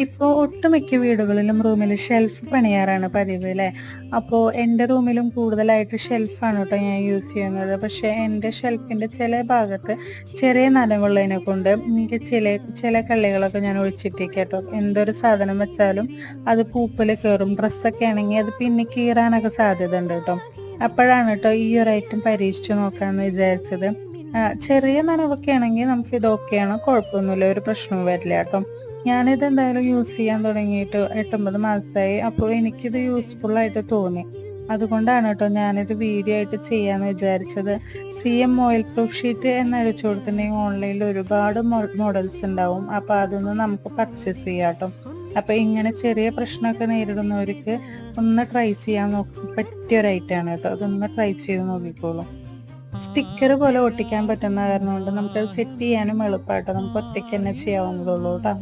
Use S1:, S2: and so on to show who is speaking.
S1: ഇപ്പോൾ ഒട്ടുമിക്ക വീടുകളിലും റൂമിൽ ഷെൽഫ് പണിയാറാണ് പതിവ് അല്ലേ? അപ്പോൾ എൻ്റെ റൂമിലും കൂടുതലായിട്ട് ഷെൽഫാണ് കേട്ടോ ഞാൻ യൂസ് ചെയ്യുന്നത്. പക്ഷേ എൻ്റെ ഷെൽഫിൻ്റെ ചില ഭാഗത്ത് ചെറിയ നനവുള്ളതിനെ കൊണ്ട് എനിക്ക് ചില കള്ളികളൊക്കെ ഞാൻ ഒഴിച്ചിട്ടേക്കാം കേട്ടോ. എന്തൊരു സാധനം വെച്ചാലും അത് പൂപ്പൽ കയറും. ഡ്രസ്സൊക്കെ ആണെങ്കിൽ അത് പിന്നെ കീറാനൊക്കെ സാധ്യത ഉണ്ട് കേട്ടോ. അപ്പോഴാണ് കേട്ടോ ഈ ഒരു ഐറ്റം പരീക്ഷിച്ച് നോക്കാമെന്ന് വിചാരിച്ചത്. ചെറിയ നനവൊക്കെ ആണെങ്കിൽ നമുക്ക് ഇത് ഓക്കെയാണ്, കുഴപ്പമൊന്നുമില്ല, ഒരു പ്രശ്നവും വരില്ല കേട്ടോ. ഞാനിത് എന്തായാലും യൂസ് ചെയ്യാൻ തുടങ്ങിയിട്ട് 8-9 മാസമായി. അപ്പോൾ എനിക്കിത് യൂസ്ഫുൾ ആയിട്ട് തോന്നി. അതുകൊണ്ടാണ് കേട്ടോ ഞാനിത് വീഡിയോ ആയിട്ട് ചെയ്യാമെന്ന് വിചാരിച്ചത്. CM ഓയിൽ പ്രൂഫ് ഷീറ്റ് എന്ന് അടിച്ചു കൊടുത്തിട്ടുണ്ടെങ്കിൽ ഓൺലൈനിൽ ഒരുപാട് മോഡൽസ് ഉണ്ടാവും. അപ്പോൾ അതൊന്ന് നമുക്ക് പർച്ചേസ് ചെയ്യാം കേട്ടോ. അപ്പോൾ ഇങ്ങനെ ചെറിയ പ്രശ്നമൊക്കെ നേരിടുന്നവർക്ക് ഒന്ന് ട്രൈ ചെയ്യാൻ പറ്റിയ ഒരു ഐറ്റമാണ് കേട്ടോ. അതൊന്ന് ട്രൈ ചെയ്ത് നോക്കിക്കോളൂ. സ്റ്റിക്കർ പോലെ ഒട്ടിക്കാൻ പറ്റുന്ന കാരണം കൊണ്ട് നമുക്കത് സെറ്റ് ചെയ്യാനും എളുപ്പമായിട്ടോ. നമുക്ക് ഒറ്റയ്ക്ക് തന്നെ ചെയ്യാവുന്നതുള്ളൂ കേട്ടോ.